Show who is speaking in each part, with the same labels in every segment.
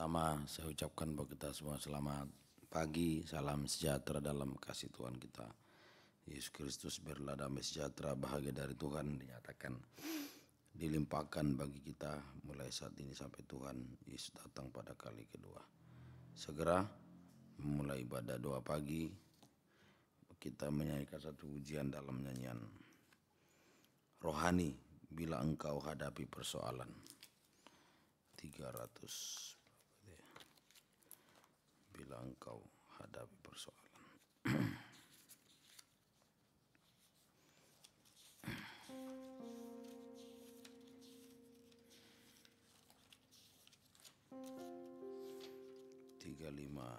Speaker 1: Pertama saya ucapkan buat kita semua selamat pagi, salam sejahtera dalam kasih Tuhan kita. Yesus Kristus berlah damai sejahtera bahagia dari Tuhan dinyatakan, dilimpahkan bagi kita mulai saat ini sampai Tuhan Yesus datang pada kali kedua. Segera memulai ibadah doa pagi, kita menyanyikan satu ujian dalam nyanyian rohani bila engkau hadapi persoalan. 300 bila engkau hadapi persoalan. Tiga lima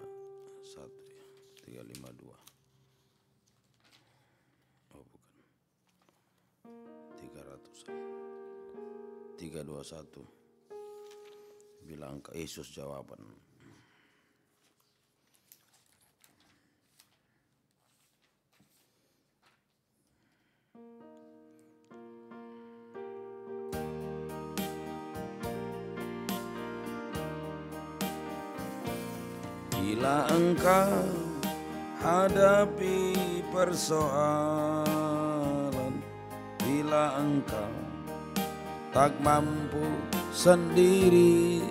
Speaker 1: satu ya, 352. Oh bukan, 300. 321. Bila engkau Yesus jawaban. Bila engkau hadapi persoalan, bila engkau tak mampu sendiri,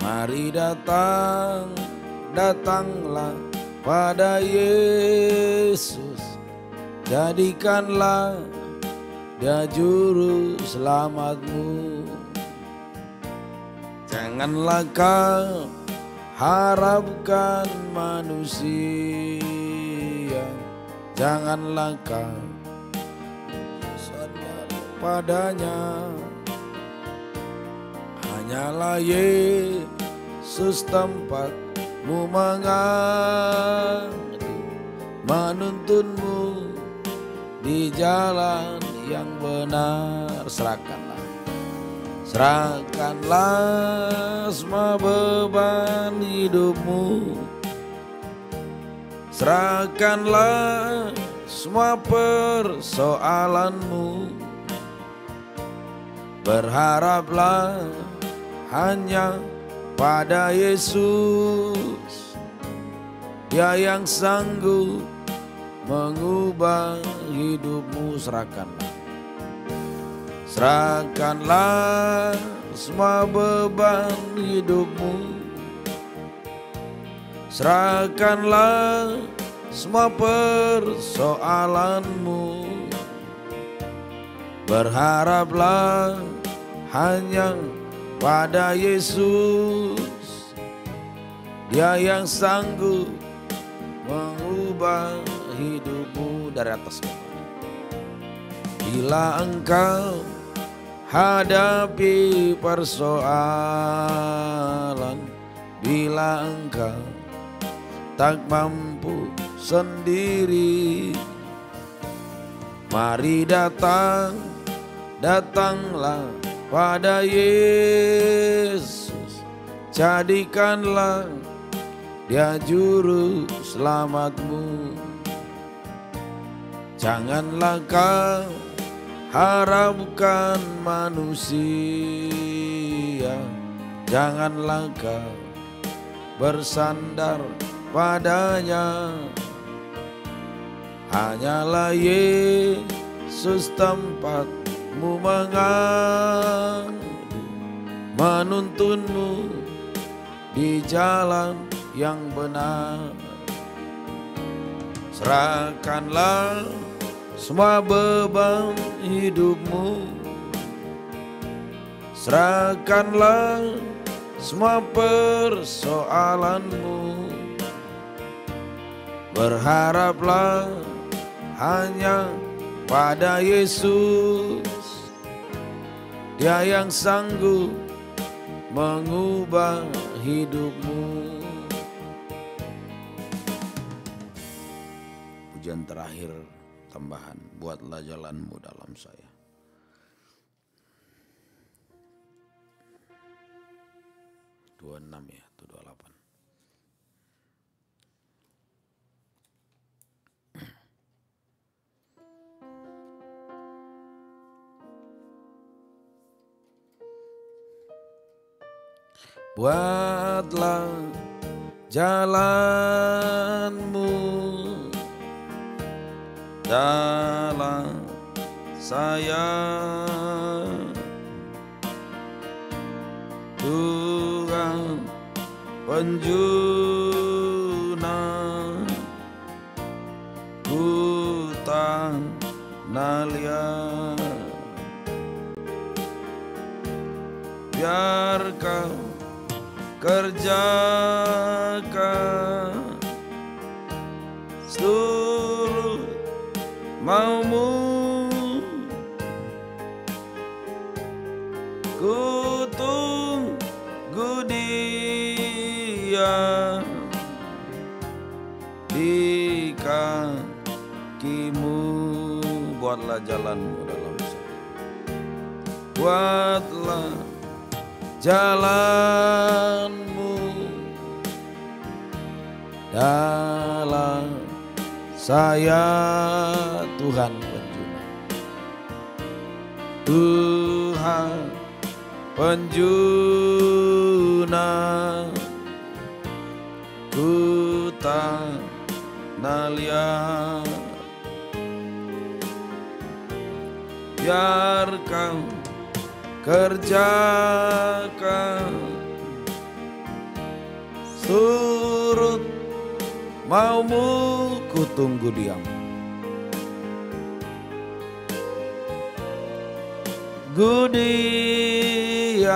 Speaker 1: mari datanglah pada Yesus, jadikanlah Dia juru selamatmu. Janganlah kau harapkan manusia, janganlah kau sandar padanya. Hanyalah Yesus tempatmu mengadu, menuntunmu di jalan yang benar. Serahkanlah semua beban hidupmu, serahkanlah semua persoalanmu, berharaplah hanya pada Yesus, Dia yang sanggup mengubah hidupmu. Serahkanlah semua beban hidupmu, serahkanlah semua persoalanmu, berharaplah hanya pada Yesus, Dia yang sanggup mengubah hidupmu. Dari atas, bila engkau hadapi persoalan, bila engkau tak mampu sendiri, mari datanglah pada Yesus, jadikanlah Dia juru selamatmu. Janganlah kau harapkan manusia, janganlah kau bersandar padanya. Hanyalah Yesus tempatmu mengadu, menuntunmu di jalan yang benar. Serahkanlah semua beban hidupmu, serahkanlah semua persoalanmu, berharaplah hanya pada Yesus, Dia yang sanggup mengubah hidupmu. Pujian terakhir tambahan, buatlah jalanmu dalam saya. Dua 26 ya, atau 28. buatlah jalanmu dalam saya, Tuhan penjuna hutan liat, biar kau kerjakan seluruh maumu, ku tunggu Dia di kakimu, buatlah jalanmu dalam saya, buatlah jalanmu dalam saya, Tuhan penjuna, Tuhan penjuna ku tanah liat, biar kau kerjakan surut maumu, ku tunggu diam. Ku diam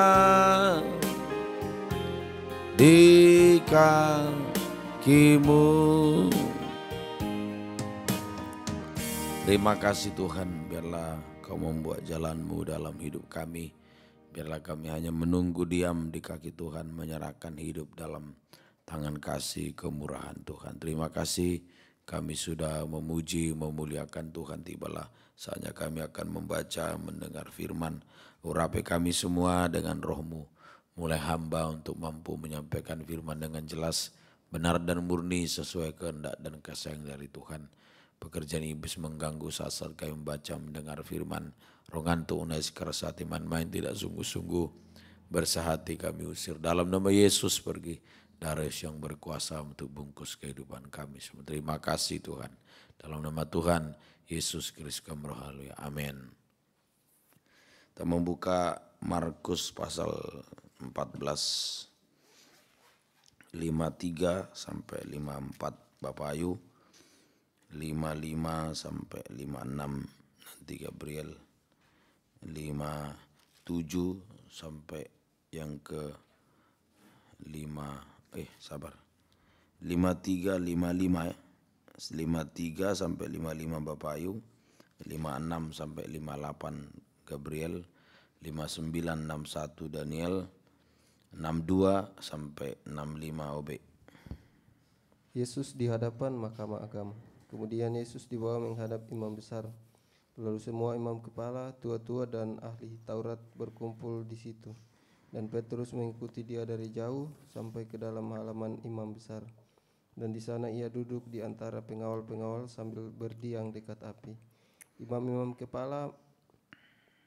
Speaker 1: di kakimu. Terima kasih Tuhan, biarlah Kau membuat jalanmu dalam hidup kami. Biarlah kami hanya menunggu diam di kaki Tuhan, menyerahkan hidup dalam tangan kasih kemurahan Tuhan. Terima kasih kami sudah memuji, memuliakan Tuhan. Tibalah saatnya kami akan membaca, mendengar firman. Urapi kami semua dengan roh-Mu. Mulai hamba untuk mampu menyampaikan firman dengan jelas, benar dan murni sesuai kehendak dan kasih dari Tuhan. Pekerjaan iblis mengganggu saat kami membaca, mendengar firman. Roh ngantuk, unai keras hati, main-main tidak sungguh-sungguh. Bersahati kami usir. Dalam nama Yesus pergi. Darah yang berkuasa untuk bungkus kehidupan kami semua. Terima kasih Tuhan. Dalam nama Tuhan Yesus Kristus kami berhalui. Amin. Kita membuka Markus pasal 14. 53 sampai 54 Bapak Ayu. 55 sampai 56 nanti Gabriel, 57 sampai yang ke 53 55 ya. 53 sampai 55 Bapak Ayu, 56 sampai 58 Gabriel, 59 61 Daniel, 62 sampai 65 Obe.
Speaker 2: Yesus di hadapan mahkamah agama. Kemudian Yesus dibawa menghadap imam besar. Lalu semua imam kepala, tua-tua dan ahli Taurat berkumpul di situ. Dan Petrus mengikuti dia dari jauh sampai ke dalam halaman imam besar. Dan di sana ia duduk di antara pengawal-pengawal sambil berdiam dekat api. Imam-imam kepala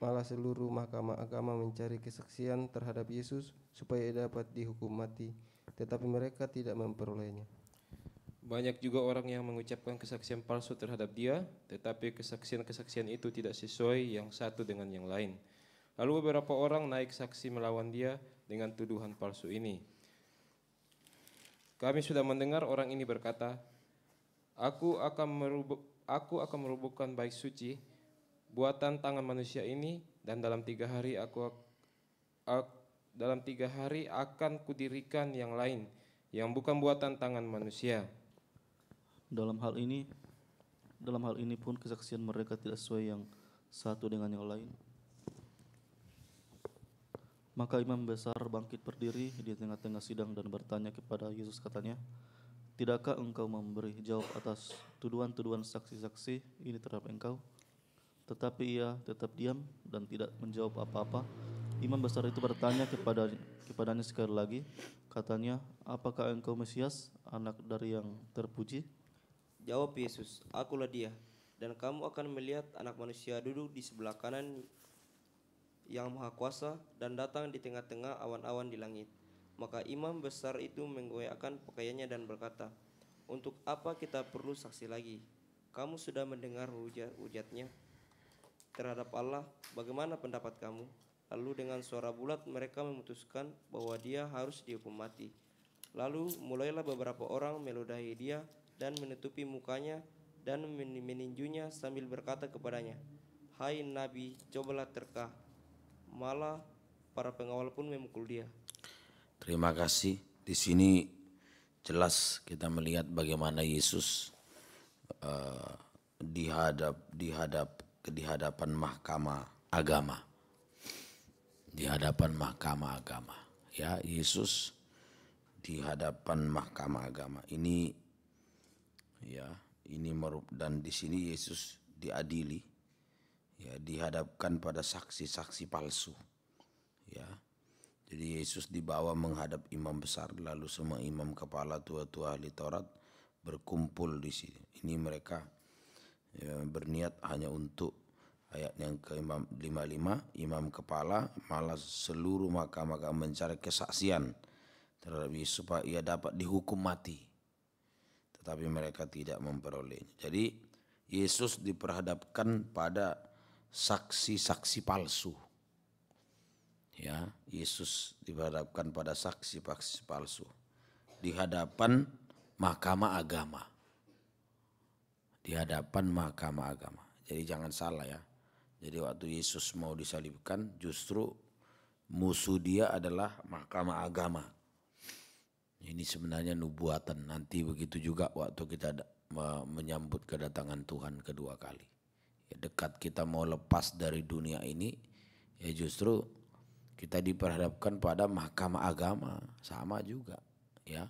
Speaker 2: malah seluruh mahkamah agama mencari kesaksian terhadap Yesus supaya ia dapat dihukum mati, tetapi mereka tidak memperolehnya.
Speaker 3: Banyak juga orang yang mengucapkan kesaksian palsu terhadap dia, tetapi kesaksian-kesaksian itu tidak sesuai yang satu dengan yang lain. Lalu beberapa orang naik saksi melawan dia dengan tuduhan palsu ini. Kami sudah mendengar orang ini berkata, Aku akan merubuhkan bait suci, buatan tangan manusia ini, dan dalam 3 hari akan kudirikan yang lain, yang bukan buatan tangan manusia.
Speaker 4: Dalam hal ini pun kesaksian mereka tidak sesuai yang satu dengan yang lain. Maka imam besar bangkit berdiri di tengah-tengah sidang dan bertanya kepada Yesus, katanya, Tidakkah engkau memberi jawab atas tuduhan-tuduhan saksi-saksi ini terhadap engkau? Tetapi ia tetap diam dan tidak menjawab apa-apa. Imam besar itu bertanya kepadanya sekali lagi, katanya, Apakah engkau Mesias, anak dari yang terpuji?
Speaker 5: Jawab Yesus, Akulah dia, dan kamu akan melihat Anak Manusia duduk di sebelah kanan Yang Maha Kuasa dan datang di tengah-tengah awan-awan di langit. Maka imam besar itu menggoyahkan pakaiannya dan berkata, "Untuk apa kita perlu saksi lagi? Kamu sudah mendengar hujatnya terhadap Allah. Bagaimana pendapat kamu?" Lalu dengan suara bulat mereka memutuskan bahwa dia harus dihukum mati. Lalu mulailah beberapa orang meludahi dia dan menutupi mukanya dan meninjunya sambil berkata kepadanya, "Hai Nabi, cobalah terkah." Malah para pengawal pun memukul dia.
Speaker 1: Terima kasih. Di sini jelas kita melihat bagaimana Yesus di hadapan mahkamah agama. Di hadapan mahkamah agama. Ya, Yesus di hadapan mahkamah agama. Ini dan di sini Yesus diadili, ya, dihadapkan pada saksi-saksi palsu. Ya. Jadi Yesus dibawa menghadap imam besar, lalu semua imam kepala, tua-tua ahli Taurat berkumpul di sini. Ini mereka berniat hanya untuk ayat yang ke-55, imam kepala malah seluruh mahkamah mencari kesaksian terhadap Yesus supaya ia dapat dihukum mati. Tetapi mereka tidak memperolehnya. Jadi Yesus diperhadapkan pada saksi-saksi palsu. Ya, Yesus diperhadapkan pada saksi-saksi palsu di hadapan mahkamah agama. Di hadapan mahkamah agama. Jadi jangan salah ya. Jadi waktu Yesus mau disalibkan justru musuh dia adalah mahkamah agama. Ini sebenarnya nubuatan. Nanti begitu juga waktu kita menyambut kedatangan Tuhan kedua kali. Ya, dekat kita mau lepas dari dunia ini, ya justru kita diperhadapkan pada mahkamah agama. Sama juga ya.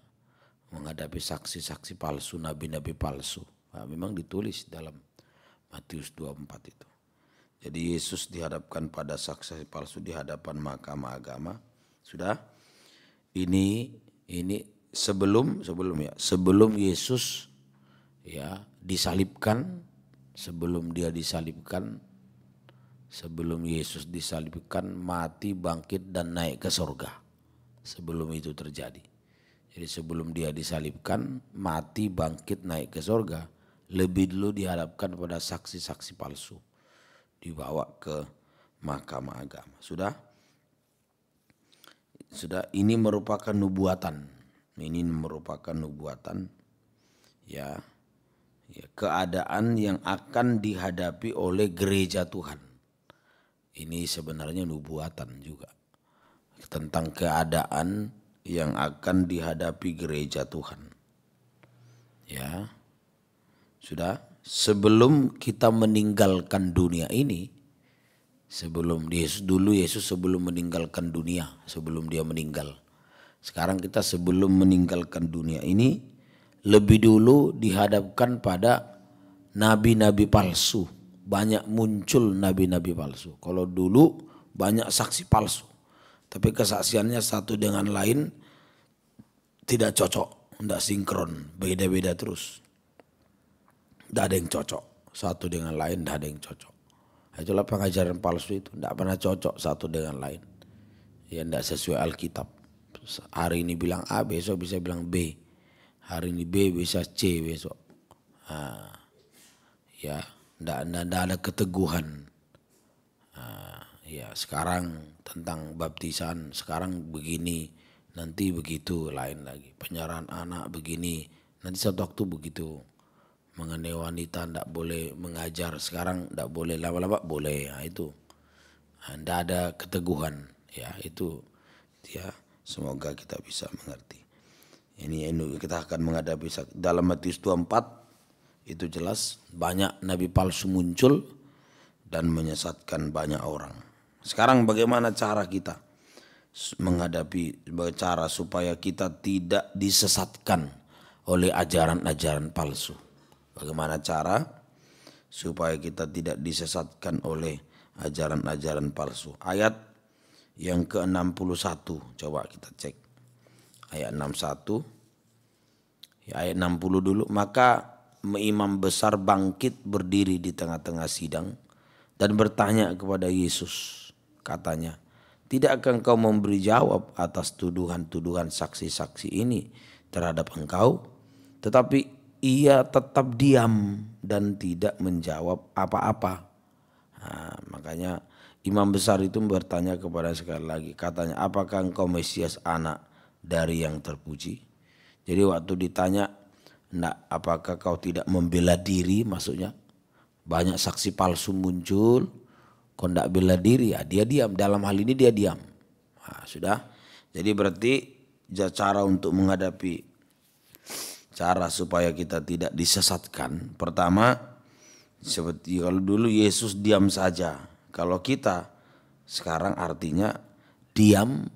Speaker 1: Menghadapi saksi-saksi palsu, nabi-nabi palsu. Nah, memang ditulis dalam Matius 24 itu. Jadi Yesus dihadapkan pada saksi palsu di hadapan mahkamah agama. Sudah? Ini sebelum Yesus ya disalibkan, sebelum Yesus disalibkan, mati, bangkit dan naik ke surga. Sebelum itu terjadi. Jadi sebelum dia disalibkan, mati, bangkit, naik ke surga, lebih dulu dihadapkan pada saksi-saksi palsu. Dibawa ke mahkamah agama. Sudah, ini merupakan nubuatan. Ini merupakan nubuatan ya, keadaan yang akan dihadapi oleh gereja Tuhan. Ini sebenarnya nubuatan juga tentang keadaan yang akan dihadapi gereja Tuhan. Ya. Sudah, sebelum kita meninggalkan dunia ini, Yesus sebelum meninggalkan dunia, sebelum dia meninggal. Sekarang kita sebelum meninggalkan dunia ini, lebih dulu dihadapkan pada nabi-nabi palsu. Banyak muncul nabi-nabi palsu. Kalau dulu banyak saksi palsu, tapi kesaksiannya satu dengan lain tidak cocok, tidak sinkron, beda-beda terus. Tidak ada yang cocok, satu dengan lain tidak ada yang cocok. Itulah pengajaran palsu itu, tidak pernah cocok satu dengan lain. Ya, tidak sesuai Alkitab. Hari ini bilang A, besok bisa bilang B. Hari ini B bisa C besok. Ya, tidak ada keteguhan. Ya, sekarang tentang baptisan, sekarang begini, nanti begitu, lain lagi. Penyerahan anak begini, nanti satu waktu begitu. Mengenai wanita tidak boleh mengajar, sekarang tidak boleh, lama-lama boleh. Nah, itu tidak ada keteguhan. Ya, itu ya, semoga kita bisa mengerti. Ini kita akan menghadapi dalam Matius 24 itu jelas banyak nabi palsu muncul dan menyesatkan banyak orang. Sekarang bagaimana cara kita menghadapi, cara supaya kita tidak disesatkan oleh ajaran-ajaran palsu? Bagaimana cara supaya kita tidak disesatkan oleh ajaran-ajaran palsu? Ayat yang ke-61, coba kita cek. Ayat 61, ya, ayat 60 dulu. Maka imam besar bangkit berdiri di tengah-tengah sidang dan bertanya kepada Yesus. Katanya, Tidakkah engkau memberi jawab atas tuduhan-tuduhan saksi-saksi ini terhadap engkau? Tetapi ia tetap diam dan tidak menjawab apa-apa. Nah, makanya imam besar itu bertanya kepada sekali lagi, katanya, apakah engkau Mesias, anak dari yang terpuji? Jadi waktu ditanya, apakah kau tidak membela diri, maksudnya banyak saksi palsu muncul, kau tidak bela diri, ya dia diam. Dalam hal ini dia diam. Nah, sudah. Jadi berarti cara untuk menghadapi, cara supaya kita tidak disesatkan. Pertama, seperti kalau dulu Yesus diam saja. Kalau kita sekarang artinya diam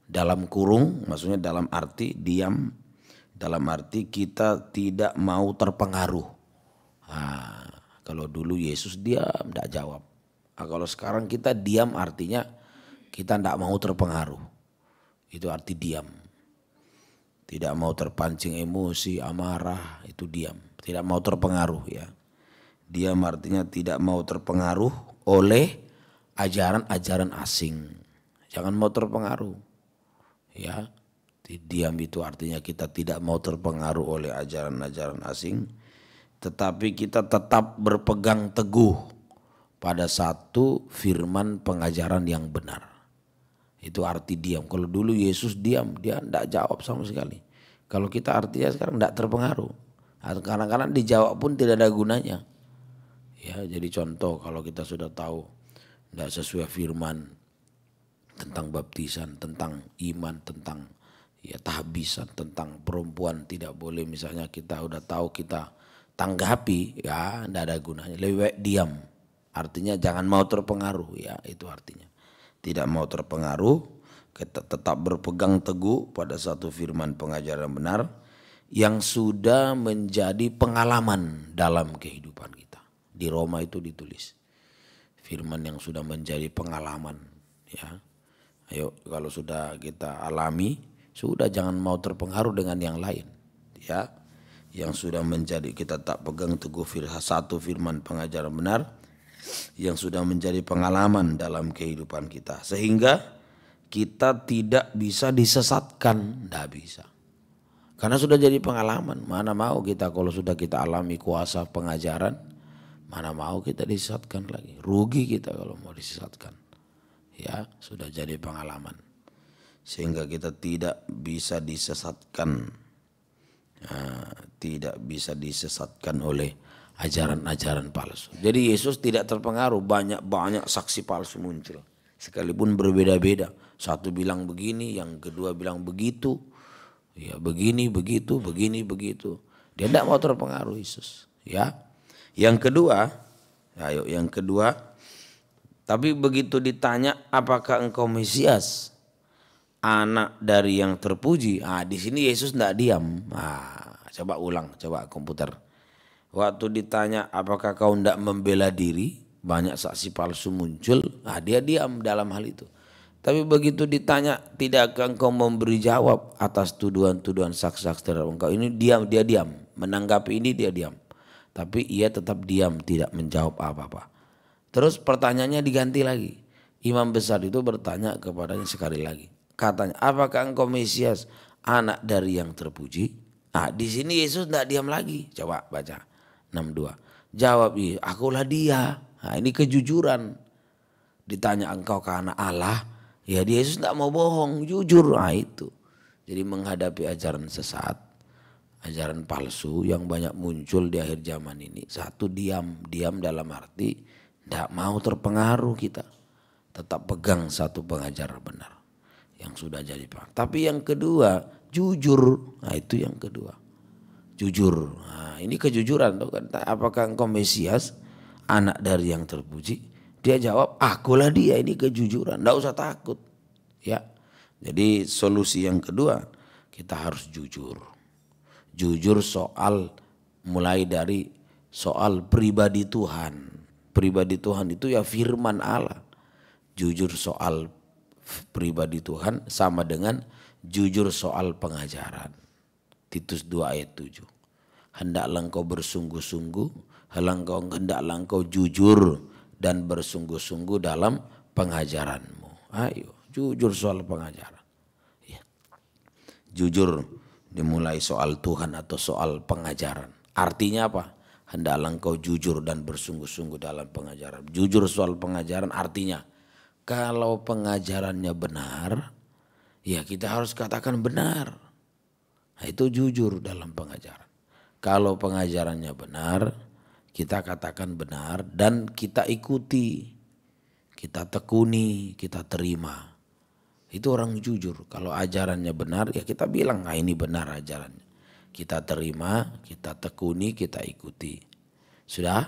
Speaker 1: dalam kurung, maksudnya dalam arti diam, dalam arti kita tidak mau terpengaruh. Nah, kalau dulu Yesus diam, tidak jawab. Nah, kalau sekarang kita diam artinya kita tidak mau terpengaruh. Itu arti diam. Tidak mau terpancing emosi, amarah, itu diam. Tidak mau terpengaruh ya. Diam artinya tidak mau terpengaruh oleh ajaran-ajaran asing. Jangan mau terpengaruh. Ya. Diam itu artinya kita tidak mau terpengaruh oleh ajaran-ajaran asing, tetapi kita tetap berpegang teguh pada satu firman pengajaran yang benar. Itu arti diam. Kalau dulu Yesus diam, dia tidak jawab sama sekali. Kalau kita artinya sekarang tidak terpengaruh. Kadang-kadang dijawab pun tidak ada gunanya. Ya, jadi contoh kalau kita sudah tahu tidak sesuai firman tentang baptisan, tentang iman, tentang ya tahbisan, tentang perempuan tidak boleh, misalnya kita udah tahu, kita tanggapi, ya tidak ada gunanya. Lebih baik diam. Artinya jangan mau terpengaruh, ya itu artinya. Tidak mau terpengaruh, kita tetap berpegang teguh pada satu firman pengajaran benar yang sudah menjadi pengalaman dalam kehidupan kita. Di Roma itu ditulis firman yang sudah menjadi pengalaman, ya. Ayo kalau sudah kita alami, sudah jangan mau terpengaruh dengan yang lain, ya. Yang sudah menjadi, kita tak pegang teguh satu firman pengajaran benar yang sudah menjadi pengalaman dalam kehidupan kita, sehingga kita tidak bisa disesatkan, tidak bisa. Karena sudah jadi pengalaman. Mana mau kita kalau sudah kita alami kuasa pengajaran, mana mau kita disesatkan lagi. Rugi kita kalau mau disesatkan. Ya, sudah jadi pengalaman. Sehingga kita tidak bisa disesatkan. Tidak bisa disesatkan oleh ajaran-ajaran palsu. Jadi Yesus tidak terpengaruh, banyak saksi palsu muncul. Sekalipun berbeda-beda. Satu bilang begini, yang kedua bilang begitu. Ya begini, begitu, begini, begitu. Dia tidak mau terpengaruh Yesus. Ya. Yang kedua, tapi begitu ditanya apakah engkau Mesias, anak dari yang terpuji. Di sini Yesus tidak diam. Coba ulang, coba komputer. Waktu ditanya apakah kau tidak membela diri, banyak saksi palsu muncul. Dia diam dalam hal itu. Tapi begitu ditanya tidakkah engkau memberi jawab atas tuduhan-tuduhan saksi-saksi terhadap engkau, ini dia diam. Menanggapi ini dia diam. Tapi ia tetap diam, tidak menjawab apa-apa. Terus pertanyaannya diganti lagi. Imam besar itu bertanya kepadanya sekali lagi. Katanya, apakah engkau Mesias, anak dari yang terpuji? Di sini Yesus tidak diam lagi. Coba baca 62. Jawab, akulah dia. Ini kejujuran. Ditanya engkau ke anak Allah, ya Yesus tidak mau bohong, jujur. Itu. Jadi menghadapi ajaran sesat, ajaran palsu yang banyak muncul di akhir zaman ini. Satu, diam dalam arti tidak mau terpengaruh kita. Tetap pegang satu pengajaran benar yang sudah jadi paham. Tapi yang kedua, jujur. Itu yang kedua. Jujur. Ini kejujuran. Apakah engkau Mesias, anak dari yang terpuji? Dia jawab, akulah dia. Ini kejujuran. Tidak usah takut. Ya. Jadi solusi yang kedua, kita harus jujur. Jujur soal, mulai dari soal pribadi Tuhan. Pribadi Tuhan itu ya firman Allah. Jujur soal pribadi Tuhan sama dengan jujur soal pengajaran. Titus 2 ayat 7. Hendaklah engkau bersungguh-sungguh, hendaklah engkau jujur dan bersungguh-sungguh dalam pengajaranmu. Ayo, jujur soal pengajaran. Ya. Jujur dimulai soal Tuhan atau soal pengajaran. Artinya apa? Hendaklah engkau jujur dan bersungguh-sungguh dalam pengajaran. Jujur soal pengajaran artinya kalau pengajarannya benar, ya kita harus katakan benar. Nah, itu jujur dalam pengajaran. Kalau pengajarannya benar, kita katakan benar dan kita ikuti, kita tekuni, kita terima. Itu orang jujur. Kalau ajarannya benar, ya kita bilang, nah ini benar ajarannya. Kita terima, kita tekuni, kita ikuti. Sudah?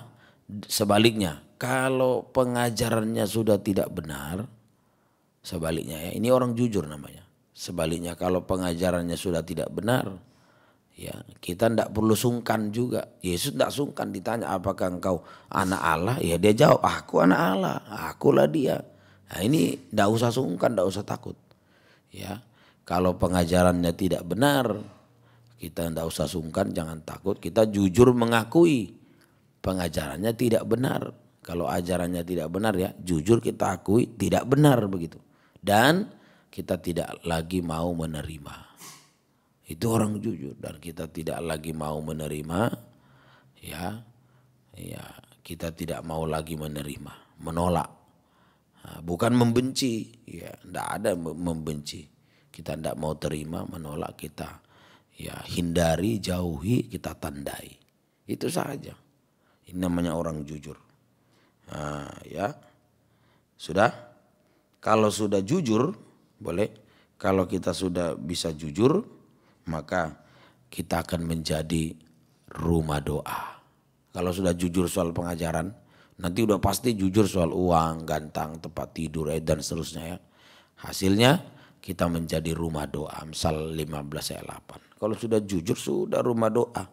Speaker 1: Sebaliknya, kalau pengajarannya sudah tidak benar, sebaliknya ya, ini orang jujur namanya. Sebaliknya kalau pengajarannya sudah tidak benar, ya kita tidak perlu sungkan juga. Yesus tidak sungkan ditanya apakah engkau anak Allah, ya dia jawab aku anak Allah, akulah dia. Nah ini tidak usah sungkan, tidak usah takut. Ya, kalau pengajarannya tidak benar, kita tidak usah sungkan, jangan takut. Kita jujur mengakui pengajarannya tidak benar. Kalau ajarannya tidak benar ya jujur kita akui tidak benar begitu. Dan kita tidak lagi mau menerima. Itu orang jujur dan kita tidak lagi mau menerima. Ya kita tidak mau lagi menerima, menolak. Nah, bukan membenci, ya tidak ada membenci. Kita tidak mau terima, menolak, kita ya hindari, jauhi, kita tandai. Itu saja. Ini namanya orang jujur. Nah, ya sudah. Kalau sudah jujur boleh. Kalau kita sudah bisa jujur, maka kita akan menjadi rumah doa. Kalau sudah jujur soal pengajaran, nanti udah pasti jujur soal uang, gantang, tempat tidur, dan seterusnya ya. Hasilnya kita menjadi rumah doa. Misal 15 ayat 8. Kalau sudah jujur sudah rumah doa.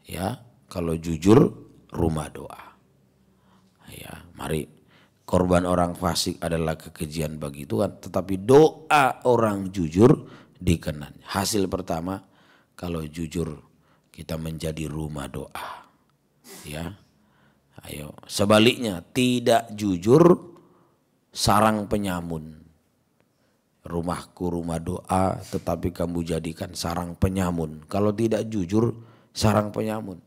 Speaker 1: Ya, kalau jujur rumah doa. Ya, mari. Korban orang fasik adalah kekejian bagi Tuhan, tetapi doa orang jujur dikenan. Hasil pertama, kalau jujur kita menjadi rumah doa. Ya, ayo. Sebaliknya, tidak jujur sarang penyamun. Rumahku rumah doa, tetapi kamu jadikan sarang penyamun. Kalau tidak jujur, sarang penyamun.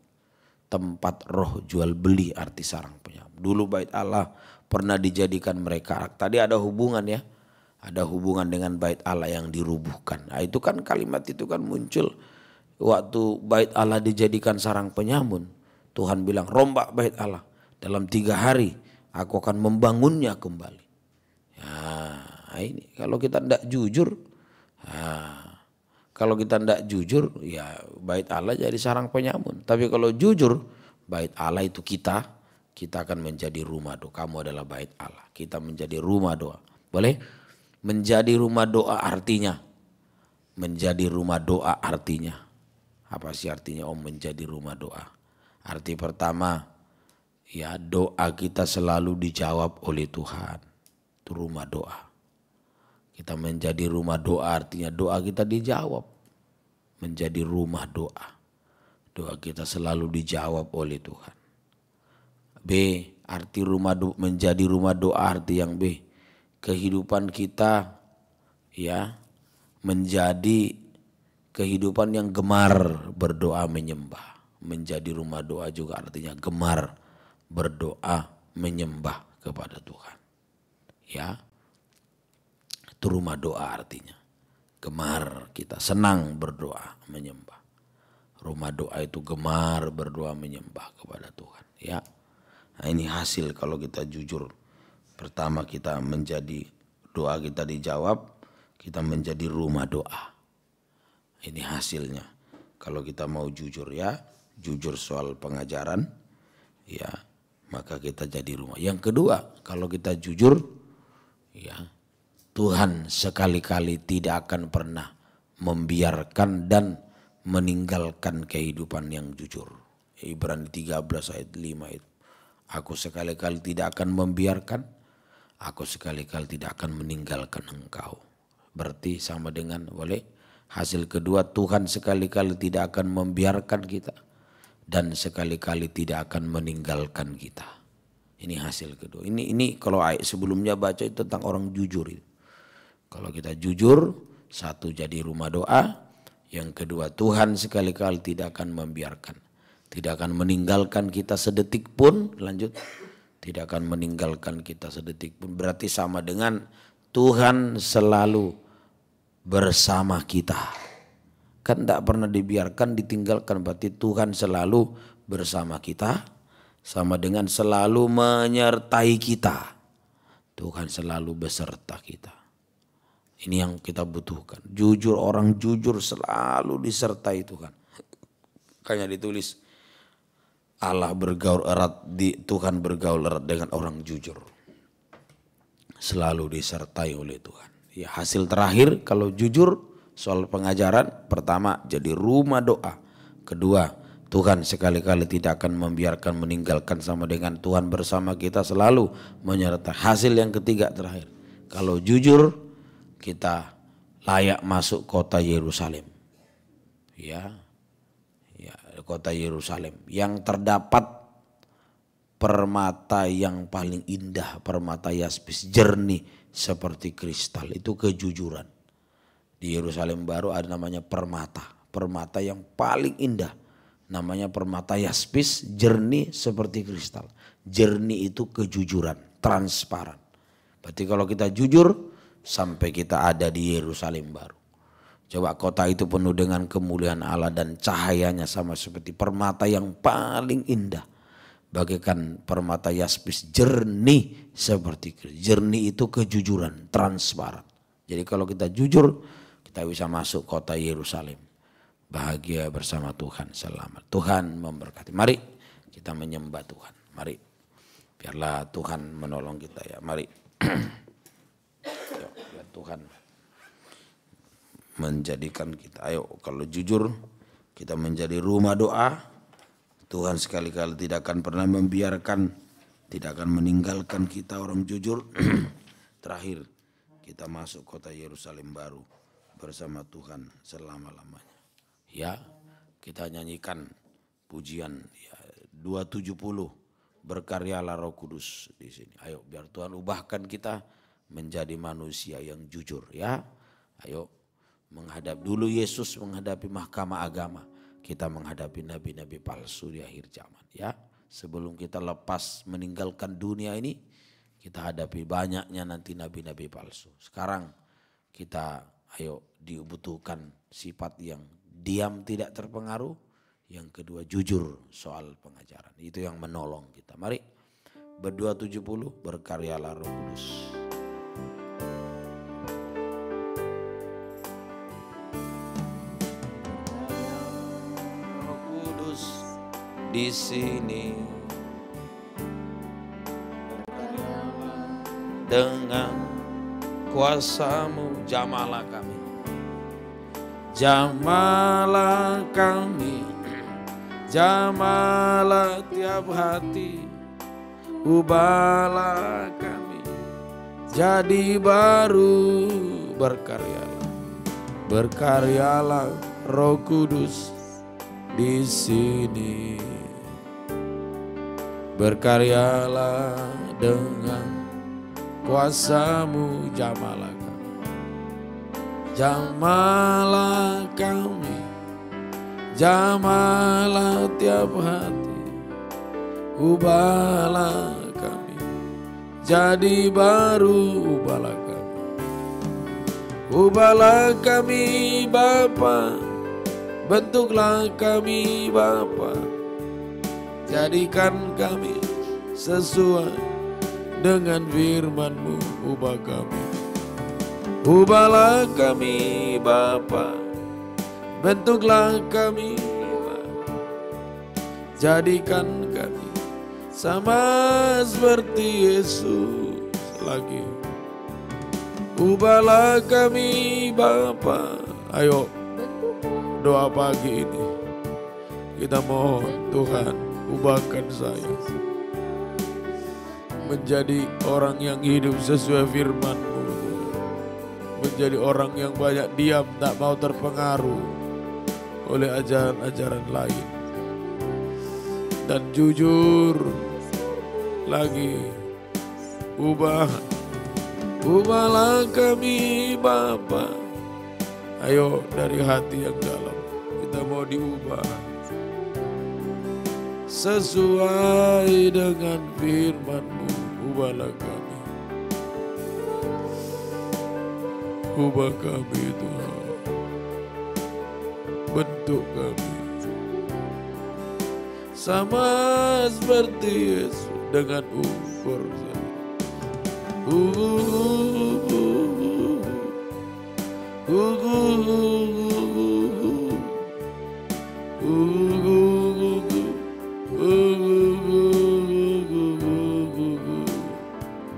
Speaker 1: Tempat roh jual beli arti sarang penyamun. Dulu bait Allah pernah dijadikan mereka, tadi ada hubungan ya, ada hubungan dengan bait Allah yang dirubuhkan. Nah, itu kan kalimat itu kan muncul waktu bait Allah dijadikan sarang penyamun. Tuhan bilang rombak bait Allah, dalam 3 hari aku akan membangunnya kembali. Nah, ini kalau kita tidak jujur, kalau kita tidak jujur ya bait Allah jadi sarang penyamun. Tapi kalau jujur bait Allah itu kita akan menjadi rumah doa. Kamu adalah bait Allah. Kita menjadi rumah doa. Boleh? Menjadi rumah doa artinya. Menjadi rumah doa artinya. Apa sih artinya menjadi rumah doa? Arti pertama, ya doa kita selalu dijawab oleh Tuhan. Itu rumah doa. Kita menjadi rumah doa artinya doa kita dijawab. Menjadi rumah doa. Doa kita selalu dijawab oleh Tuhan. B, arti menjadi rumah doa arti yang B. Kehidupan kita ya menjadi kehidupan yang gemar berdoa menyembah. Menjadi rumah doa juga artinya gemar berdoa menyembah kepada Tuhan. Ya. Itu rumah doa artinya. Gemar kita senang berdoa menyembah. Rumah doa itu gemar berdoa menyembah kepada Tuhan. Ya. Nah, ini hasil kalau kita jujur. Pertama kita menjadi doa kita dijawab, kita menjadi rumah doa. Ini hasilnya. Kalau kita mau jujur ya, jujur soal pengajaran, ya maka kita jadi rumah. Yang kedua, kalau kita jujur, ya Tuhan sekali-kali tidak akan pernah membiarkan dan meninggalkan kehidupan yang jujur. Ibrani 13 ayat 5 itu. Aku sekali-kali tidak akan membiarkan, aku sekali-kali tidak akan meninggalkan engkau. Berarti sama dengan boleh. Hasil kedua, Tuhan sekali-kali tidak akan membiarkan kita dan sekali-kali tidak akan meninggalkan kita. Ini hasil kedua. Ini kalau ayat sebelumnya baca itu tentang orang jujur itu. Kalau kita jujur, satu jadi rumah doa, yang kedua Tuhan sekali-kali tidak akan membiarkan, tidak akan meninggalkan kita sedetik pun. Lanjut, tidak akan meninggalkan kita sedetik pun. Berarti sama dengan Tuhan selalu bersama kita. Kan tidak pernah dibiarkan, ditinggalkan. Berarti Tuhan selalu bersama kita. Sama dengan selalu menyertai kita. Tuhan selalu beserta kita. Ini yang kita butuhkan. Jujur, orang jujur selalu disertai Tuhan. Makanya ditulis Allah bergaul erat, Tuhan bergaul erat dengan orang jujur. Selalu disertai oleh Tuhan. Ya, hasil terakhir kalau jujur soal pengajaran, pertama jadi rumah doa. Kedua, Tuhan sekali-kali tidak akan membiarkan meninggalkan, sama dengan Tuhan bersama kita selalu menyertai. Hasil yang ketiga terakhir, kalau jujur kita layak masuk kota Yerusalem. Ya, kota Yerusalem yang terdapat permata yang paling indah, permata yaspis jernih seperti kristal. Itu kejujuran. Di Yerusalem baru ada namanya permata yang paling indah. Namanya permata yaspis, jernih seperti kristal. Jernih itu kejujuran, transparan. Berarti kalau kita jujur, sampai kita ada di Yerusalem baru. Coba kota itu penuh dengan kemuliaan Allah dan cahayanya sama seperti permata yang paling indah. Bagaikan permata yaspis jernih seperti jernih itu kejujuran, transparan. Jadi kalau kita jujur, kita bisa masuk kota Yerusalem. Bahagia bersama Tuhan, selamat. Tuhan memberkati. Mari kita menyembah Tuhan. Mari. Biarlah Tuhan menolong kita ya. Mari. Biar Tuhan menjadikan kita, ayo kalau jujur kita menjadi rumah doa. Tuhan sekali-kali tidak akan pernah membiarkan, tidak akan meninggalkan kita orang jujur. Terakhir kita masuk kota Yerusalem baru bersama Tuhan selama-lamanya. Ya, kita nyanyikan pujian ya, 270 berkaryalah Roh Kudus di sini. Ayo biar Tuhan ubahkan kita menjadi manusia yang jujur ya. Ayo menghadap dulu Yesus menghadapi mahkamah agama. Kita menghadapi nabi-nabi palsu di akhir zaman ya. Sebelum kita lepas meninggalkan dunia ini, kita hadapi banyaknya nanti nabi-nabi palsu. Sekarang kita ayo dibutuhkan sifat yang diam tidak terpengaruh. Yang kedua jujur soal pengajaran. Itu yang menolong kita. Mari ber-270 berkaryalah Roh Kudus. Roh Kudus di sini berkaryalah dengan kuasa-Mu, jamalah kami. Jamalah kami, jamalah tiap hati, ubahlah kami jadi baru. Berkaryalah, berkaryalah Roh Kudus di sini. Berkaryalah dengan kuasa-Mu, jamalah kami. Jamalah kami, jamalah tiap hati, ubahlah kami jadi baru. Ubahlah kami, ubahlah kami Bapa, bentuklah kami Bapa, jadikan kami sesuai dengan firman-Mu. Ubah kami, ubahlah kami Bapa, bentuklah kami, jadikan kami sama seperti Yesus lagi. Ubahlah kami Bapa. Ayo doa pagi ini kita mohon Tuhan, ubahkan saya menjadi orang yang hidup sesuai firman-Mu. Menjadi orang yang banyak diam, tak mau terpengaruh oleh ajaran-ajaran lain. Dan jujur
Speaker 6: lagi. Ubahlah kami Bapa. Ayo dari hati yang dalam kita mau diubah sesuai dengan firman-Mu. Ubahlah kami, ubah kami Tuhan, bentuk kami sama seperti Yesus dengan ukur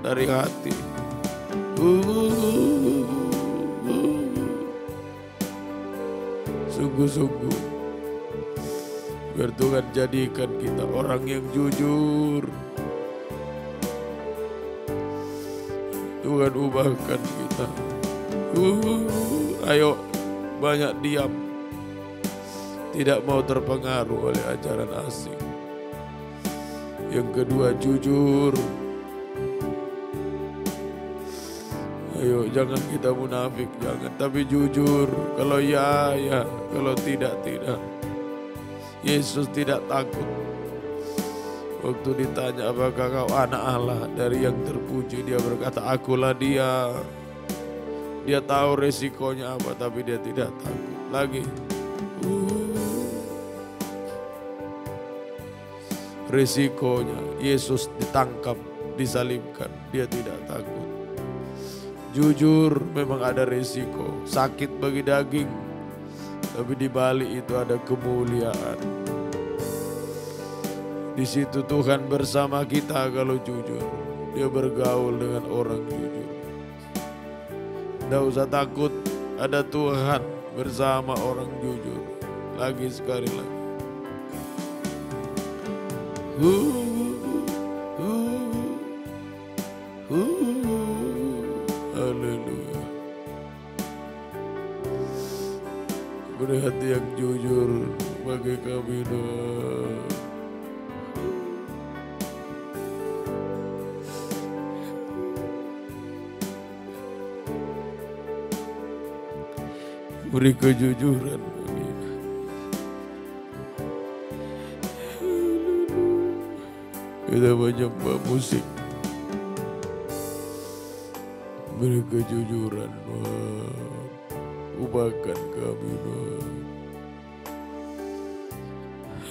Speaker 6: dari hati. Sungguh-sungguh biar Tuhan jadikan kita orang yang jujur. Tuhan ubahkan kita. Ayo banyak diam, tidak mau terpengaruh oleh ajaran asing. Yang kedua jujur. Ayo jangan kita munafik, jangan, tapi jujur. Kalau ya, ya, kalau tidak, tidak. Yesus tidak takut. Waktu ditanya apakah kau anak Allah, dari yang terpuji dia berkata akulah dia. Dia tahu resikonya apa tapi dia tidak takut. Lagi. Resikonya Yesus ditangkap, disalibkan, dia tidak takut. Jujur memang ada resiko, sakit bagi daging, tapi di balik itu ada kemuliaan. Di situ Tuhan bersama kita kalau jujur. Dia bergaul dengan orang jujur. Tidak usah takut, ada Tuhan bersama orang jujur. Lagi sekali lagi. Haleluya. Beri hati yang jujur bagi kami Tuhan. Beri kejujuran bagi kita menyembah musik. Beri kejujuran Tuhan. Ubahkan kami Tuhan.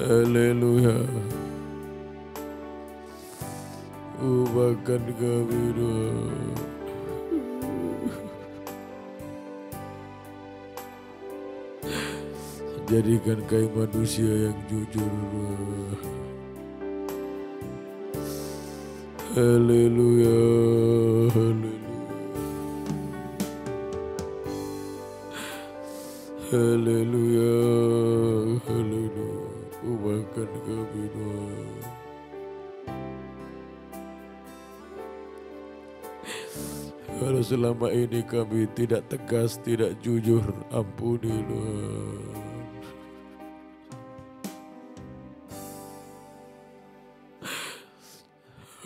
Speaker 6: Haleluya. Ubahkan kami Tuhan. Jadikan kami manusia yang jujur. Haleluya, haleluya. Haleluya, haleluya. Ubahkan kami Tuhan. Kalau selama ini kami tidak tegas, tidak jujur, ampuni Tuhan.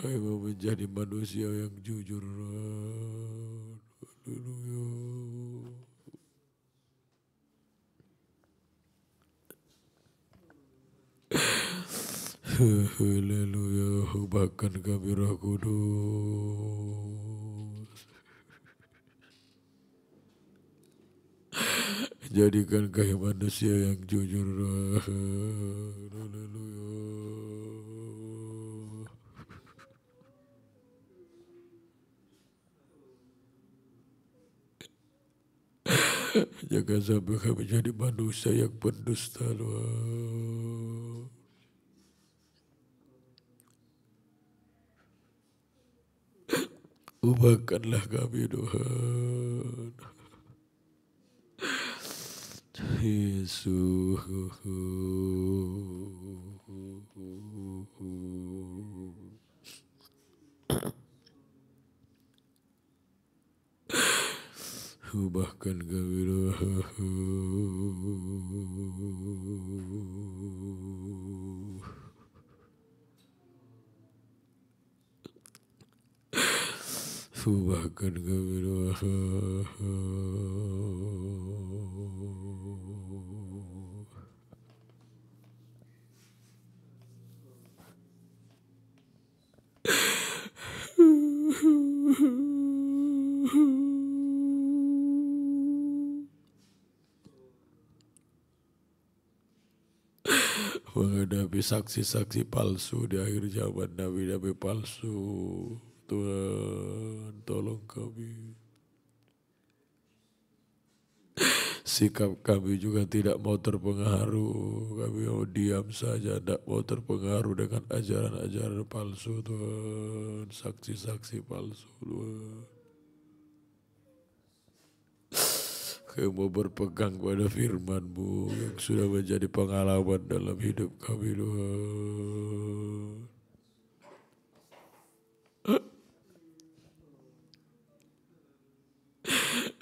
Speaker 6: Kami mau menjadi manusia yang jujur. Haleluya. Haleluya. Ubahkan kami Roh Kudus. Jadikan kami manusia yang jujur. Haleluya. Jangan sampai kami jadi manusia yang pendusta Tuhan. Ubahkanlah kami Tuhan. Yesus. Ubahkan kami Ubahkan kami Tuhan. Menghadapi saksi-saksi palsu di akhir zaman, nabi-nabi palsu. Tuhan, tolong kami. Sikap kami juga tidak mau terpengaruh. Kami mau diam saja, tidak mau terpengaruh dengan ajaran-ajaran palsu Tuhan. Saksi-saksi palsu Tuhan. Kami mau berpegang pada firman-Mu yang sudah menjadi pengalaman dalam hidup kami Tuhan.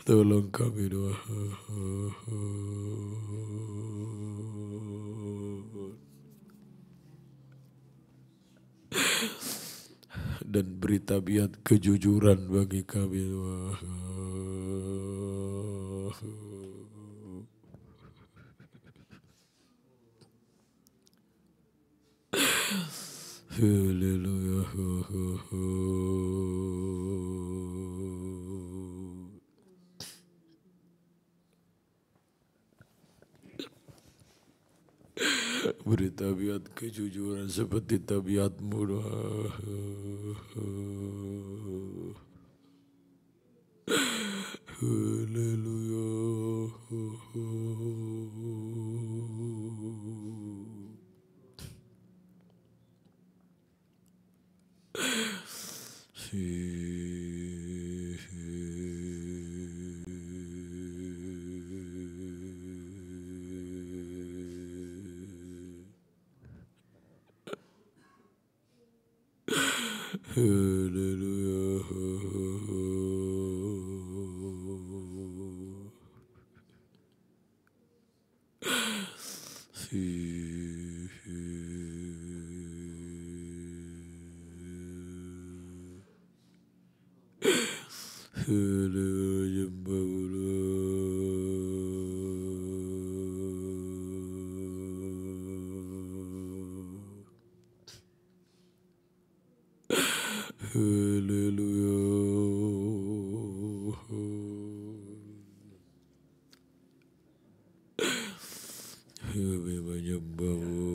Speaker 6: Tolong kami Tuhan. Dan beri tabiat kejujuran bagi kami Tuhan. Haleluya. Beri tabiat kejujuran seperti tabiat-Mu Tuhan. Haleluya. Kami menyembah-Mu.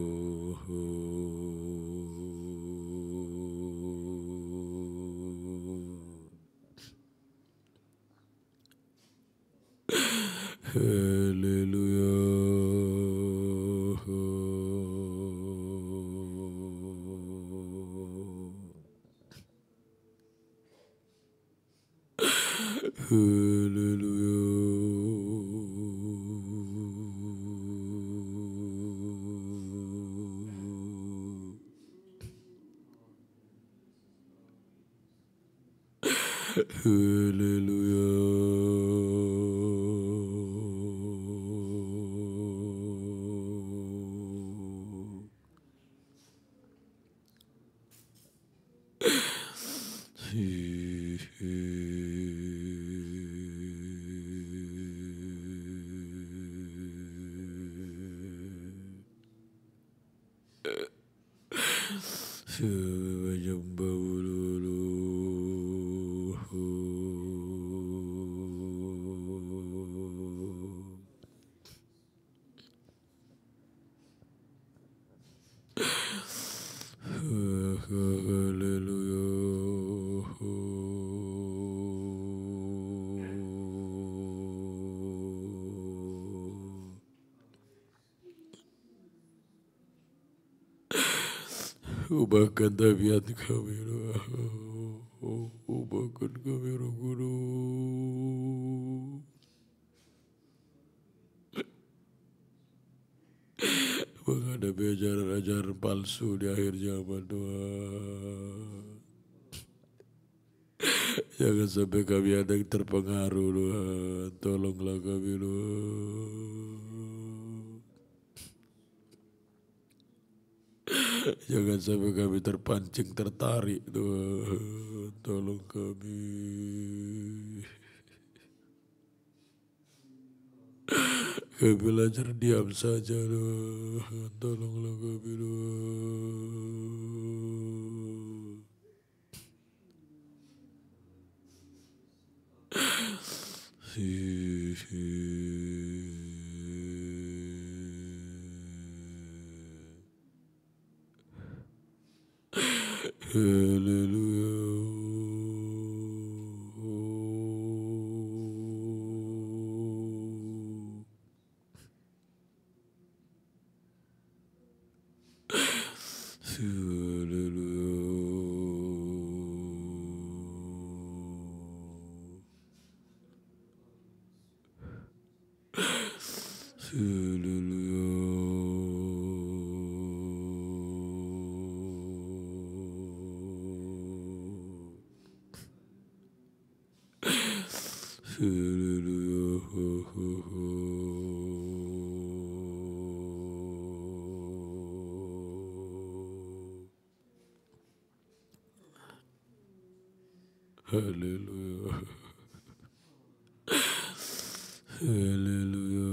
Speaker 6: Haleluya. Ubahkan tabiat kami, ubahkan kami, Roh Kudus. Menghadapi ajaran-ajaran palsu di akhir zaman Tuhan. Jangan sampai kami ada yang terpengaruh Tuhan. Tolonglah kami Tuhan. Jangan sampai kami terpancing, tertarik Tuhan. Tolong kami. Kami belajar diam saja Tuhan. Tolonglah kami Haleluya. Haleluya.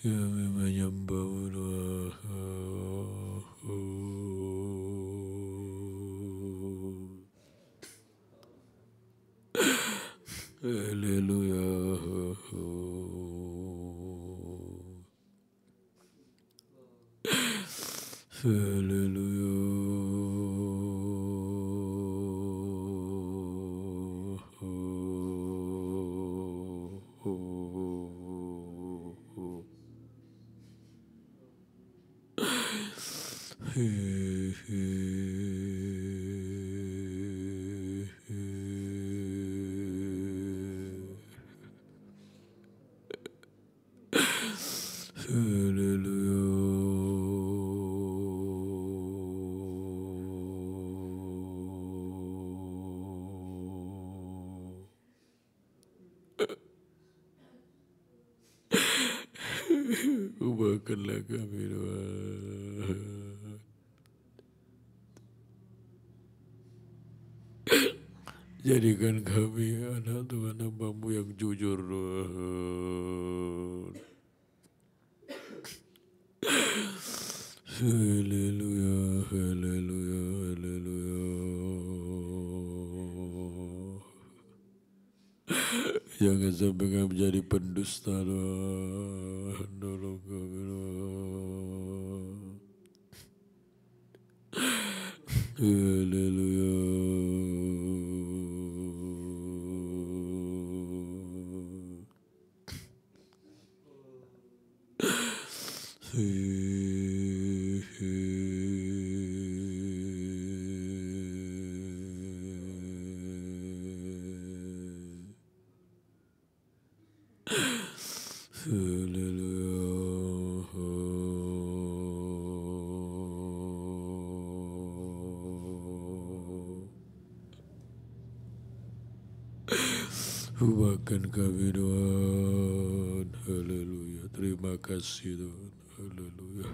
Speaker 6: Kami menyembah Haleluya. Ubahkanlah kami Tuhan. Jadikan kami anak Tuhan, hamba-Mu yang jujur Tuhan. Haleluya, haleluya, haleluya. Jangan sampai kami menjadi pendusta Tuhan. Tolong kami Tuhan. Haleluya. Ubahkan kami Tuhan. Haleluya. Terima kasih Tuhan. Haleluya.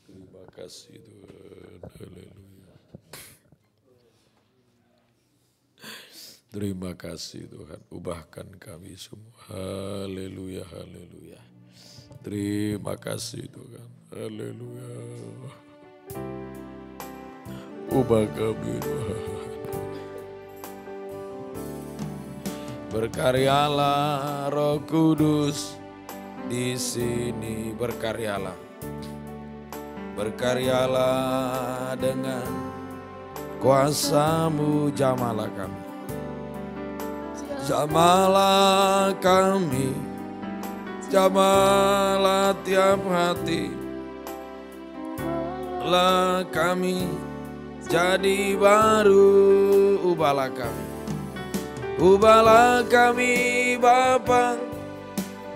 Speaker 6: Terima kasih Tuhan. Haleluya. Terima kasih Tuhan. Ubahkan kami semua. Haleluya. Haleluya. Terima kasih Tuhan. Haleluya. Ubah kami Tuhan. Berkaryalah Roh Kudus di sini, berkaryalah. Berkaryalah dengan kuasa-Mu, jamalah kami. Jamalah kami, jamalah tiap hati. Lah kami jadi baru, ubahlah kami. Ubahlah kami Bapa,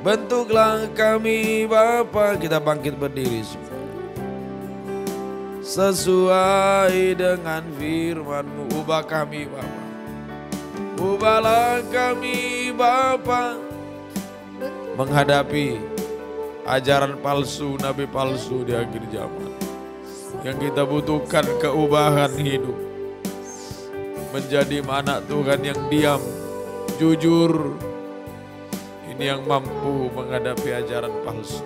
Speaker 6: bentuklah kami Bapa. Kita bangkit berdiri semua. Sesuai dengan firman-Mu, ubah kami Bapa. Ubahlah kami Bapa, menghadapi ajaran palsu, nabi palsu di akhir zaman. Yang kita butuhkan keubahan hidup. Menjadi anak Tuhan yang diam, jujur. Ini yang mampu menghadapi ajaran palsu.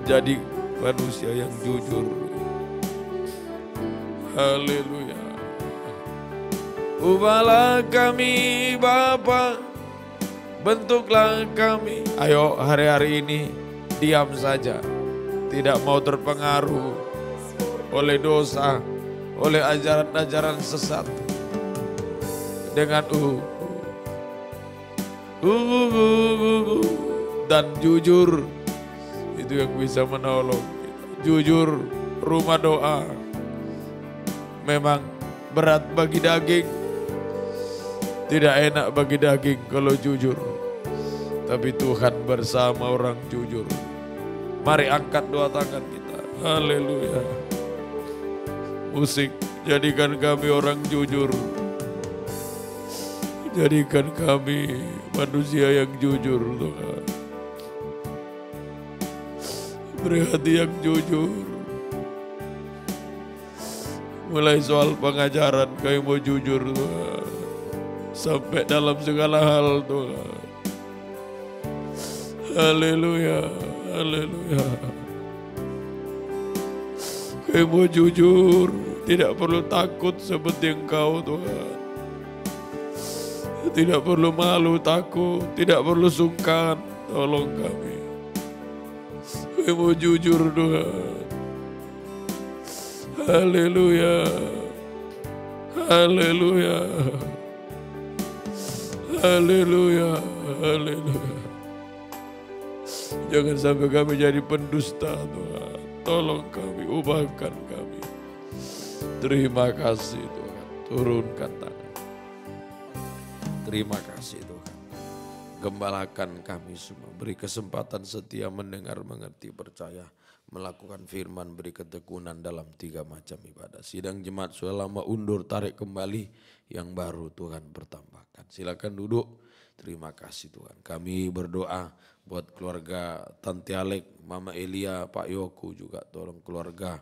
Speaker 6: Jadi manusia yang jujur. Haleluya. Ubahlah kami Bapa, bentuklah kami. Ayo hari-hari ini diam saja. Tidak mau terpengaruh oleh dosa, oleh ajaran-ajaran sesat. Dengan dan jujur, itu yang bisa menolong kita. Jujur, rumah doa. Memang berat bagi daging, tidak enak bagi daging kalau jujur. Tapi Tuhan bersama orang jujur. Mari angkat dua tangan kita. Haleluya. Musik, jadikan kami orang jujur. Jadikan kami manusia yang jujur Tuhan. Beri hati yang jujur. Mulai soal pengajaran kami mau jujur Tuhan. Sampai dalam segala hal Tuhan. Haleluya. Haleluya. Kami mau jujur. Tidak perlu takut seperti Engkau Tuhan. Tidak perlu malu, takut. Tidak perlu sungkan. Tolong kami. Kami mau jujur Tuhan. Haleluya. Haleluya. Haleluya. Haleluya. Jangan sampai kami jadi pendusta Tuhan. Tolong kami, ubahkan kami. Terima kasih Tuhan. Turunkan tangan. Terima kasih Tuhan. Gembalakan kami semua. Beri kesempatan setia mendengar, mengerti, percaya. Melakukan firman, beri ketekunan dalam 3 macam ibadah. Sidang jemaat sudah lama undur, tarik kembali. Yang baru Tuhan bertambahkan. Silakan duduk. Terima kasih Tuhan. Kami berdoa buat keluarga Tante Alek, Mama Elia, Pak Yoku juga tolong keluarga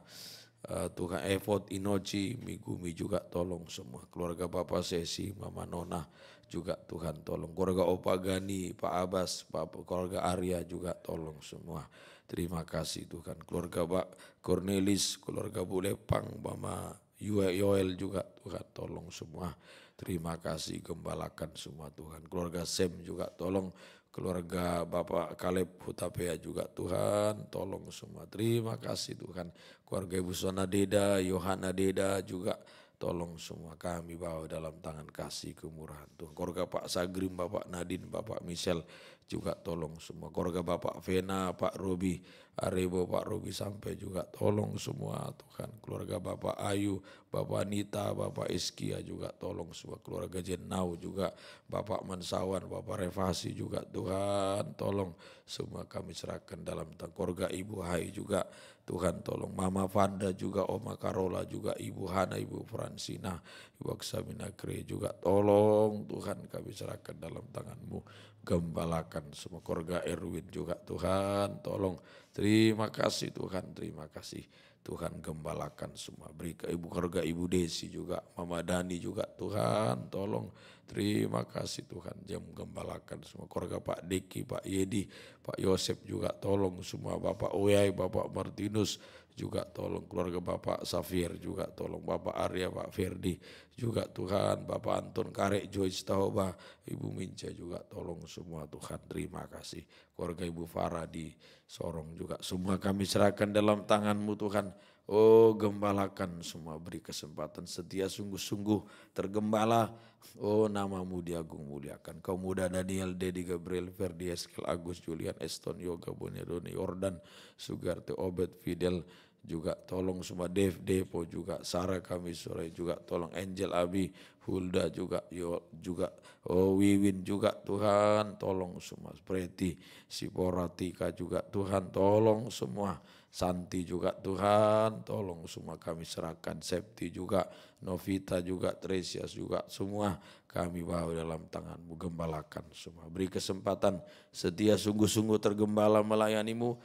Speaker 6: Tuhan Evot, Inoci, Migumi juga tolong semua. Keluarga Bapak Sesi, Mama Nona juga Tuhan tolong. Keluarga Opa Gani, Pak Abbas, keluarga Arya juga tolong semua. Terima kasih Tuhan. Keluarga Pak Cornelis, keluarga Bu Lepang, Mama Yoel juga Tuhan tolong semua. Terima kasih, gembalakan semua Tuhan. Keluarga Sem juga tolong. Keluarga Bapak Kaleb Hutapea juga Tuhan tolong semua. Terima kasih Tuhan. Keluarga Ibu Sona Deda, Yohana Deda juga tolong semua. Kami bawa dalam tangan kasih kemurahan Tuhan. Keluarga Pak Sagrim, Bapak Nadine, Bapak Michelle juga tolong semua. Keluarga Bapak Vena, Pak Robi, Arebo, Pak Robi sampai juga tolong semua Tuhan. Keluarga Bapak Ayu, Bapak Anita, Bapak Iskia juga tolong semua. Keluarga Jenau juga, Bapak Mansawan, Bapak Revasi juga Tuhan tolong semua kami serahkan dalam tangan. Keluarga Ibu Hai juga Tuhan tolong. Mama Vanda juga, Oma Karola juga, Ibu Hana, Ibu Fransina, Ibu Aksamina Kre juga tolong Tuhan kami serahkan dalam tangan-Mu. Gembalakan semua. Keluarga Erwin juga Tuhan tolong. Terima kasih Tuhan, terima kasih Tuhan, gembalakan semua. Beri ke Ibu keluarga Ibu Desi juga, Mama Dani juga Tuhan tolong. Terima kasih Tuhan, jam gembalakan semua. Keluarga Pak Deki, Pak Yedi, Pak Yosep juga tolong semua. Bapak Oyai, Bapak Martinus juga tolong. Keluarga Bapak Safir juga tolong. Bapak Arya, Pak Ferdi juga Tuhan. Bapak Anton Karek, Joyce Tahoba, Ibu Minca juga tolong semua Tuhan. Terima kasih. Keluarga Ibu Farah di Sorong juga. Semua kami serahkan dalam tangan-Mu Tuhan. Oh, gembalakan semua, beri kesempatan setia sungguh-sungguh tergembala. Oh, nama-Mu diagung muliakan. Kau muda Daniel, Dedi, Gabriel, Ferdi, Eskel, Agus, Julian, Eston, Yoga, Bonedoni, Yordan, Sugarte, Obed, Fidel juga tolong semua. Dev, Depo juga, Sarah kami sore juga tolong. Angel, Abi, Hulda juga, juga Wiwin juga Tuhan tolong semua. Preti, Sipora, Tika juga Tuhan tolong semua. Santi juga Tuhan tolong semua kami serahkan. Septi juga, Novita juga, Tresias juga, semua kami bawa dalam tangan-Mu. Gembalakan semua, beri kesempatan setia sungguh-sungguh tergembala melayani-Mu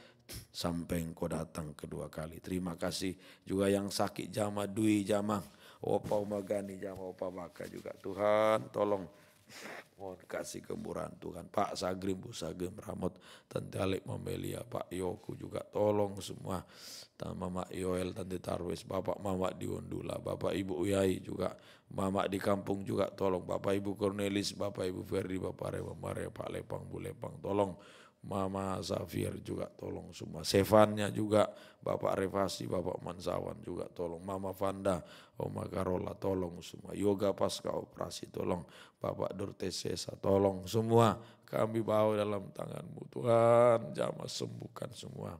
Speaker 6: sampai Engkau datang kedua kali. Terima kasih juga yang sakit Jama Dwi, Jama Opa Umagani, Jama Opa Baka juga Tuhan tolong. Mohon kasih kemurahan Tuhan. Pak Sagrim, Bu Sagrim, Ramot, Tante Alek, Mamelia, Pak Yoku juga tolong semua. Mama Yoel, Tante Tarwes, Bapak Mama di Wondula, Bapak Ibu Uyai juga, Mama di kampung juga tolong. Bapak Ibu Cornelis, Bapak Ibu Ferdi, Bapak Rewa Maria, Pak Lepang, Bu Lepang tolong. Mama Zafir juga tolong semua. Sevannya juga, Bapak Revasi, Bapak Mansawan juga tolong. Mama Vanda, Oma Karola tolong semua. Yoga pasca operasi tolong. Bapak Dortesesa tolong semua. Kami bawa dalam tangan-Mu Tuhan. Jamah sembuhkan semua.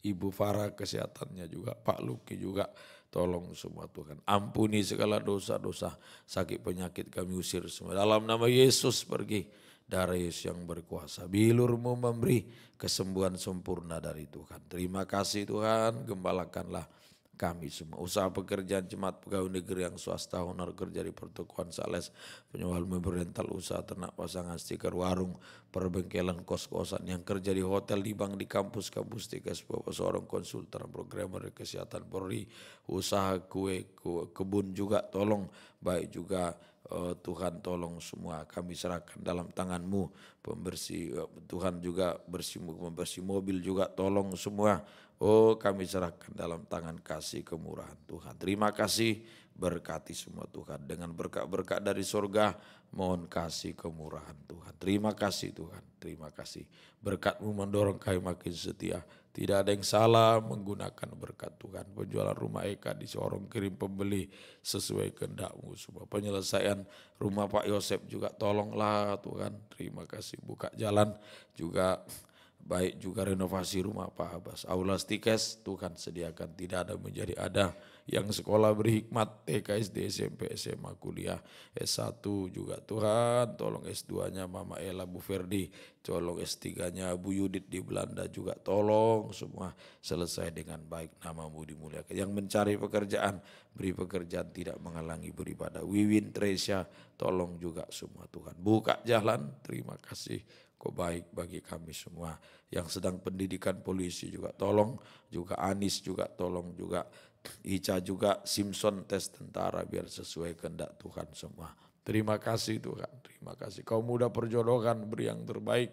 Speaker 6: Ibu Farah kesehatannya juga, Pak Luki juga tolong semua Tuhan. Ampuni segala dosa-dosa, sakit penyakit kami usir semua. Dalam nama Yesus pergi. Darah Yesus yang berkuasa, bilur-Mu memberi kesembuhan sempurna dari Tuhan. Terima kasih Tuhan, gembalakanlah kami semua. Usaha pekerjaan jemaat pegawai negeri yang swasta, honor kerja di pertukuan Sales, penjual mobil rental, usaha ternak, pasangan stiker, warung, perbengkelan, kos-kosan, yang kerja di hotel, di bank, di kampus-kampus, di seorang konsultan, programmer kesehatan Polri, usaha kue, kebun juga tolong, baik juga Tuhan tolong semua kami serahkan dalam tangan-Mu. Pembersih Tuhan juga membersih mobil juga tolong semua. Oh, kami serahkan dalam tangan kasih kemurahan Tuhan. Terima kasih, berkati semua Tuhan dengan berkat-berkat dari surga. Mohon kasih kemurahan Tuhan. Terima kasih Tuhan, terima kasih. Berkat-Mu mendorong kami makin setia. Tidak ada yang salah menggunakan berkat Tuhan. Penjualan rumah Eka di Sorong kirim pembeli sesuai kehendak-Mu semua. Penyelesaian rumah Pak Yosep juga tolonglah Tuhan. Terima kasih, buka jalan juga. Baik juga renovasi rumah Pak Abbas. Aula stikes Tuhan sediakan, tidak ada menjadi ada. Yang sekolah berhikmat, TK, SD, SMP, SMA, kuliah, S1 juga Tuhan. Tolong S2-nya Mama Ella, Bu Ferdi. Tolong S3-nya Bu Yudit di Belanda juga tolong semua selesai dengan baik, nama-Mu dimuliakan. Yang mencari pekerjaan, beri pekerjaan tidak menghalangi beribadah. Wiwin, Tresia, tolong juga semua Tuhan. Buka jalan, terima kasih. Kau baik bagi kami semua. Yang sedang pendidikan polisi juga tolong, juga Anis juga tolong, juga Ica juga, Simpson tes tentara biar sesuai kehendak Tuhan semua. Terima kasih Tuhan, terima kasih. Kau muda perjodohan, beri yang terbaik,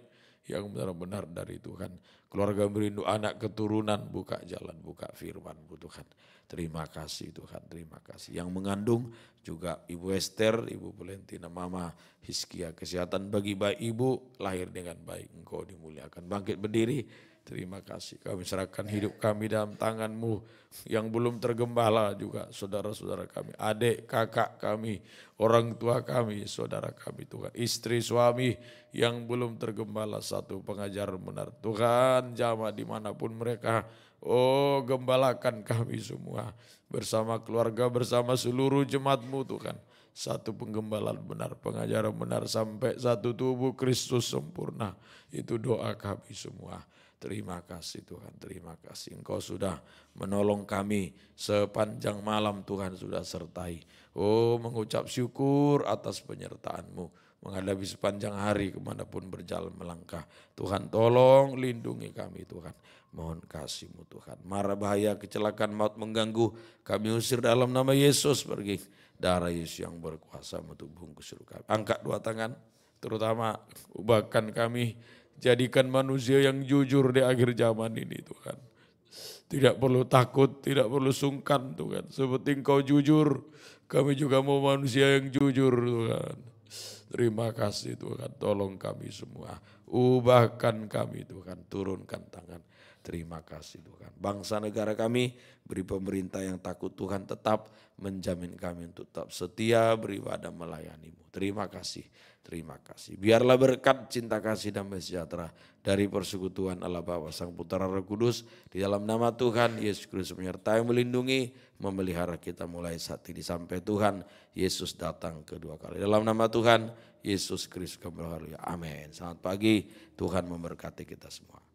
Speaker 6: yang benar-benar dari Tuhan. Keluarga merindu anak keturunan, buka jalan, buka firman-Mu Tuhan. Terima kasih Tuhan, terima kasih. Yang mengandung juga Ibu Esther, Ibu Valentina, Mama Hiskia, kesehatan bagi bayi ibu, lahir dengan baik, Engkau dimuliakan. Bangkit berdiri, Terima kasih, kami serahkan hidup kami dalam tangan-Mu. Yang belum tergembala juga saudara-saudara kami, adik, kakak kami, orang tua kami, saudara kami Tuhan. Istri, suami yang belum tergembala, satu pengajar benar. Tuhan, jamaah dimanapun mereka, oh gembalakan kami semua. Bersama keluarga, bersama seluruh jemaat-Mu Tuhan. Satu penggembalaan benar, pengajaran benar sampai satu tubuh Kristus sempurna. Itu doa kami semua. Terima kasih Tuhan, terima kasih. Engkau sudah menolong kami sepanjang malam, Tuhan sudah sertai. Oh, mengucap syukur atas penyertaan-Mu menghadapi sepanjang hari kemanapun berjalan melangkah. Tuhan tolong lindungi kami Tuhan. Mohon kasih-Mu Tuhan. Mara bahaya kecelakaan maut mengganggu, kami usir dalam nama Yesus pergi. Darah Yesus yang berkuasa untuk bungkus seluruh kami. Angkat dua tangan, terutama ubahkan kami. Jadikan manusia yang jujur di akhir zaman ini Tuhan. Tidak perlu takut, tidak perlu sungkan Tuhan. Seperti Engkau jujur, kami juga mau manusia yang jujur Tuhan. Terima kasih Tuhan, tolong kami semua. Ubahkan kami Tuhan, turunkan tangan. Terima kasih Tuhan. Bangsa negara kami, beri pemerintah yang takut Tuhan, tetap menjamin kami untuk tetap setia beribadah melayani-Mu. Terima kasih, terima kasih. Biarlah berkat, cinta kasih, damai sejahtera dari persekutuan Allah Bapa, Sang Putra, Roh Kudus, di dalam nama Tuhan Yesus Kristus menyertai, melindungi, memelihara kita mulai saat ini sampai Tuhan Yesus datang kedua kali. Dalam nama Tuhan Yesus Kristus kembali. Amin. Selamat pagi, Tuhan memberkati kita semua.